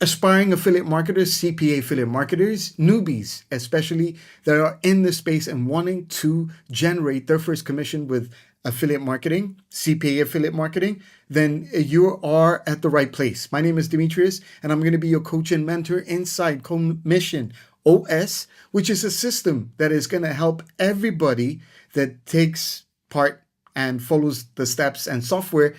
aspiring affiliate marketers, CPA affiliate marketers, newbies especially, that are in this space and wanting to generate their first commission with affiliate marketing, CPA affiliate marketing, then you are at the right place. My name is Demetrius, and I'm going to be your coach and mentor inside CommissionOS, which is a system that is going to help everybody that takes part and follows the steps and software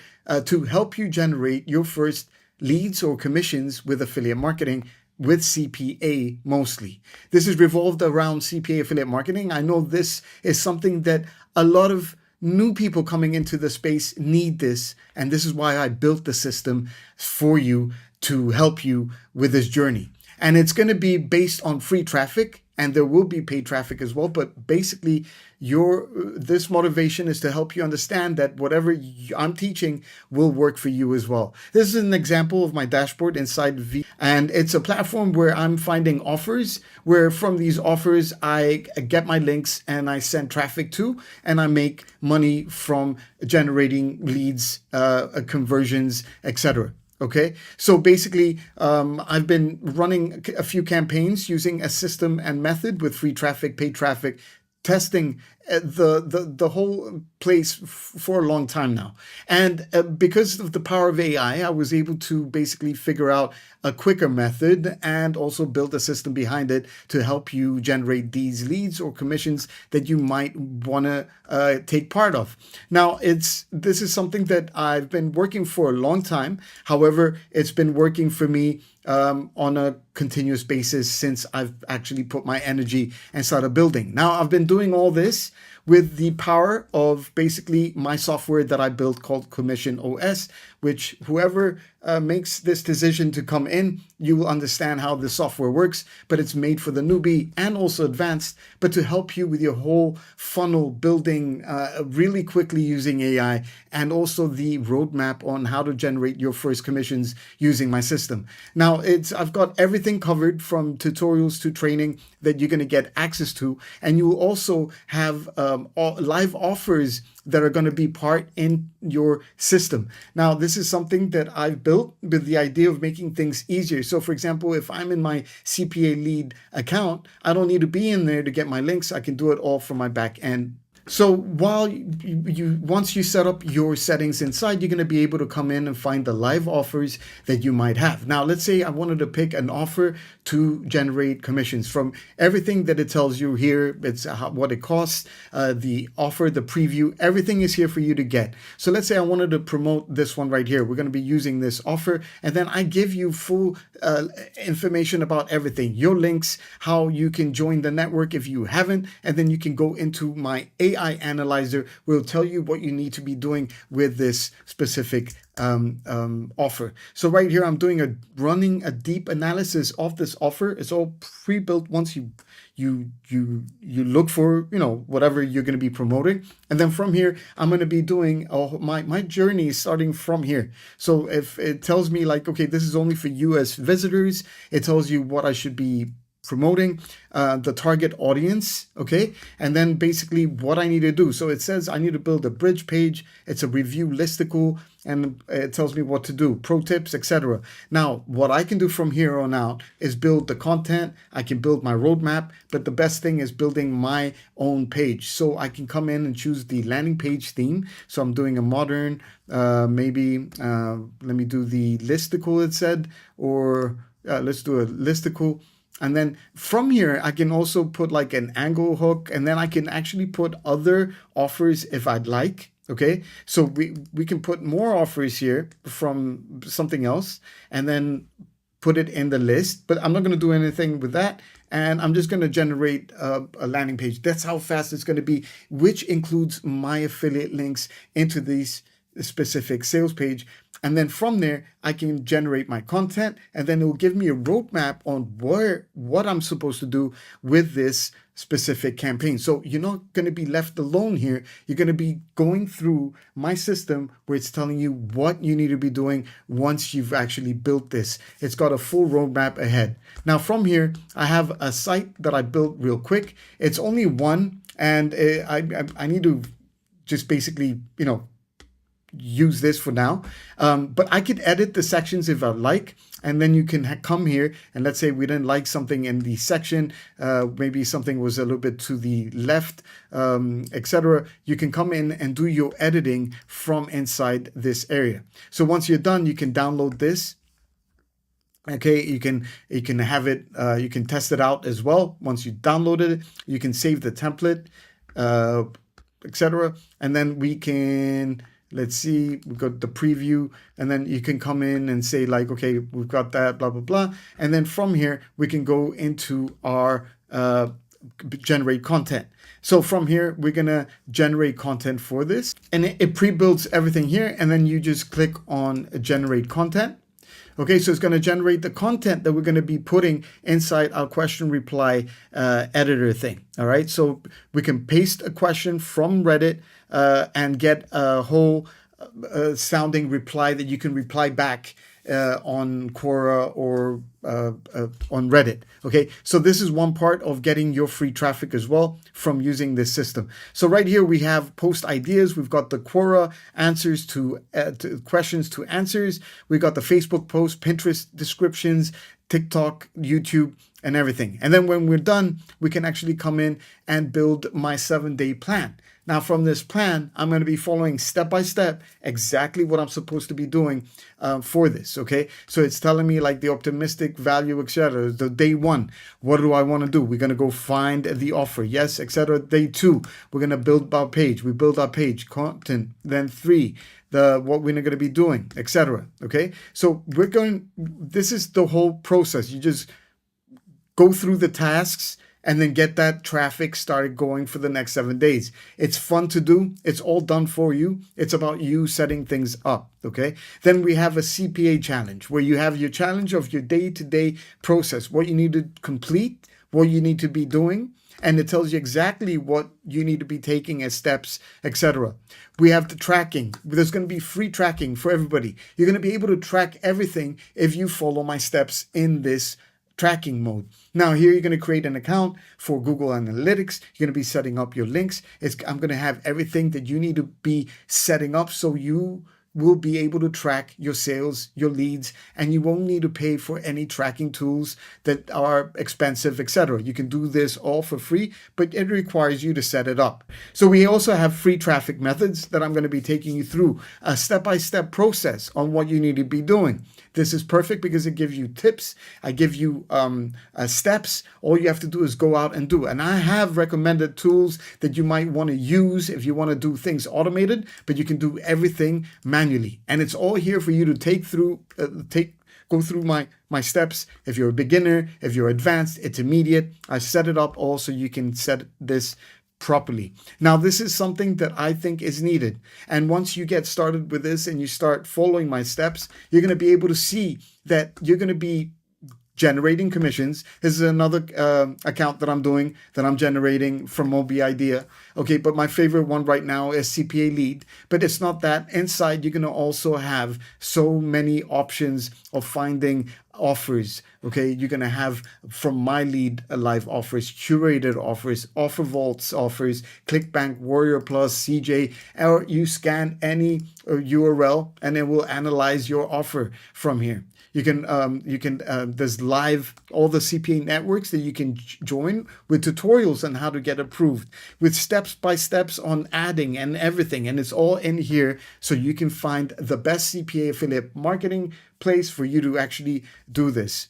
to help you generate your first leads or commissions with affiliate marketing, with CPA mostly. This is revolved around CPA affiliate marketing. I know this is something that a lot of new people coming into the space need this, and this is why I built the system for you to help you with this journey. And it's going to be based on free traffic, and there will be paid traffic as well. But basically, this motivation is to help you understand that whatever I'm teaching will work for you as well. This is an example of my dashboard inside V, and it's a platform where I'm finding offers, where from these offers I get my links and I send traffic to, and I make money from generating leads, conversions, etc. Okay, so basically, I've been running a few campaigns using a system and method with free traffic, paid traffic, testing the whole place for a long time now. And because of the power of AI, I was able to basically figure out a quicker method and also build a system behind it to help you generate these leads or commissions that you might want to take part of. Now, this is something that I've been working for a long time. However, it's been working for me on a continuous basis since I've actually put my energy and started building. Now, I've been doing all this with the power of basically my software that I built called CommissionOS, which whoever makes this decision to come in, you will understand how the software works, but it's made for the newbie and also advanced, but to help you with your whole funnel building really quickly using AI, and also the roadmap on how to generate your first commissions using my system. Now, I've got everything covered from tutorials to training that you're going to get access to, and you will also have live offers that are going to be part in your system. Now, this is something that I've built with the idea of making things easier. So for example, if I'm in my CPA lead account, I don't need to be in there to get my links. I can do it all from my back end. So while once you set up your settings inside, you're going to be able to come in and find the live offers that you might have. Now, let's say I wanted to pick an offer to generate commissions. From everything that it tells you here, it's what it costs, the offer, the preview, everything is here for you to get. So let's say I wanted to promote this one right here. We're going to be using this offer, and then I give you full information about everything, your links, how you can join the network if you haven't, and then you can go into my AI analyzer, will tell you what you need to be doing with this specific offer. So right here, I'm running a deep analysis of this offer. It's all pre-built once you look for, whatever you're going to be promoting. And then from here, I'm going to be doing my journey starting from here. So if it tells me like, okay, this is only for you as visitors, it tells you what I should be promoting, the target audience, okay? And then basically what I need to do. So it says I need to build a bridge page. It's a review listicle, and it tells me what to do, pro tips, etc. Now, what I can do from here on out is build the content. I can build my roadmap, but the best thing is building my own page. So I can come in and choose the landing page theme. So I'm doing a modern, let me do the listicle, it said, or let's do a listicle. And then from here, I can also put like an angle hook, and then I can actually put other offers if I'd like. Okay, so we can put more offers here from something else and then put it in the list, but I'm not going to do anything with that. And I'm just going to generate a landing page. That's how fast it's going to be, which includes my affiliate links into these specific sales page. And then from there, I can generate my content, and then it will give me a roadmap on what I'm supposed to do with this specific campaign. So you're not going to be left alone here. You're going to be going through my system where it's telling you what you need to be doing once you've actually built this. It's got a full roadmap ahead. Now from here, I have a site that I built real quick. It's only one, and I need to just basically, use this for now. But I could edit the sections if I like, and then you can come here and let's say we didn't like something in the section, maybe something was a little bit to the left, etc. You can come in and do your editing from inside this area. So once you're done, you can download this. Okay, you can have it, you can test it out as well. Once you downloaded it, you can save the template, etc. And then we can, let's see, we've got the preview, and then you can come in and say like, okay, we've got that, blah, blah, blah. And then from here, we can go into our generate content. So from here, we're going to generate content for this, and it pre-builds everything here. And then you just click on generate content. Okay, so it's going to generate the content that we're going to be putting inside our question reply editor thing. All right, so we can paste a question from Reddit and get a whole sounding reply that you can reply back on Quora or on Reddit. Okay, so this is one part of getting your free traffic as well from using this system. So right here we have post ideas. We've got the Quora answers to questions to answers. We got the Facebook post, Pinterest descriptions, TikTok, YouTube, and everything. And then when we're done, we can actually come in and build my 7-day plan. Now from this plan, I'm going to be following step by step exactly what I'm supposed to be doing for this. Okay, so it's telling me like the optimistic value, etc. The day 1, what do I want to do? We're going to go find the offer, yes, etc. Day 2, we're going to build our page. We build our page content. Then 3, what we're going to be doing, etc. Okay, so this is the whole process. You just go through the tasks and then get that traffic started going for the next 7 days. It's fun to do. It's all done for you. It's about you setting things up, okay? Then we have a CPA challenge where you have your challenge of your day-to-day process, what you need to complete, what you need to be doing, and it tells you exactly what you need to be taking as steps, etc. We have the tracking. There's going to be free tracking for everybody. You're going to be able to track everything if you follow my steps in this tracking mode. Now here you're going to create an account for Google Analytics. You're going to be setting up your links. I'm going to have everything that you need to be setting up so you will be able to track your sales, your leads, and you won't need to pay for any tracking tools that are expensive, etc. You can do this all for free, but it requires you to set it up. So we also have free traffic methods that I'm going to be taking you through a step-by-step process on what you need to be doing. This is perfect because it gives you tips. I give you steps. All you have to do is go out and do. And I have recommended tools that you might want to use if you want to do things automated, but you can do everything manually. And it's all here for you to go through my steps. If you're a beginner, if you're advanced, intermediate, I set it up all so you can set this properly. Now, this is something that I think is needed. And once you get started with this and you start following my steps, you're going to be able to see that you're going to be generating commissions. This is another account that I'm doing that I'm generating from Moby Idea. Okay, but my favorite one right now is CPA Lead. But it's not that. Inside, you're going to also have so many options of finding offers. Okay, you're going to have from my lead live offers, curated offers, offer vaults offers, ClickBank, Warrior Plus, CJ, or you scan any URL and it will analyze your offer from here. You can there's live, all the CPA networks that you can join with tutorials on how to get approved with steps by steps on adding and everything. And it's all in here so you can find the best CPA affiliate marketing place for you to actually do this.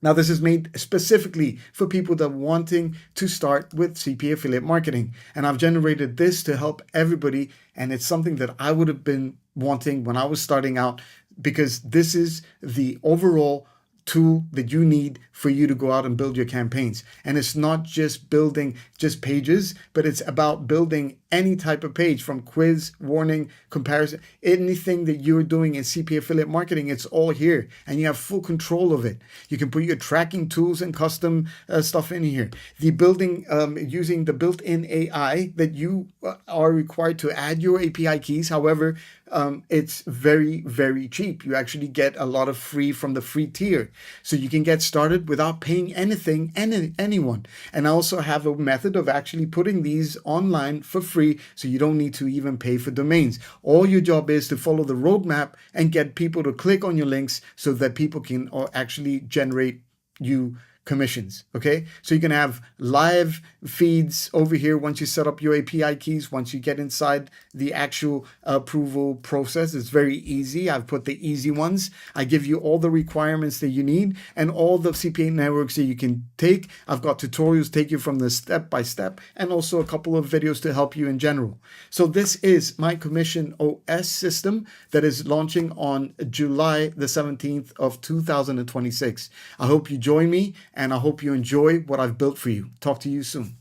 Now, this is made specifically for people that are wanting to start with CPA affiliate marketing. And I've generated this to help everybody. And it's something that I would have been wanting when I was starting out, because this is the overall tool that you need for you to go out and build your campaigns. And it's not just building just pages, but it's about building any type of page, from quiz, warning, comparison, anything that you're doing in CPA affiliate marketing, it's all here and you have full control of it. You can put your tracking tools and custom stuff in here. The building, using the built-in AI that you are required to add your API keys. However, it's very, very cheap. You actually get a lot of free from the free tier. So you can get started it without paying anyone. And I also have a method of actually putting these online for free, so you don't need to even pay for domains. All your job is to follow the roadmap and get people to click on your links so that people can actually generate you commissions. Okay, so you can have live feeds over here once you set up your API keys. Once you get inside the actual approval process, it's very easy. I've put the easy ones. I give you all the requirements that you need and all the CPA networks that you can take. I've got tutorials take you from the step by step, and also a couple of videos to help you in general. So this is my CommissionOS system that is launching on July the 17th of 2026. I hope you join me, and I hope you enjoy what I've built for you. Talk to you soon.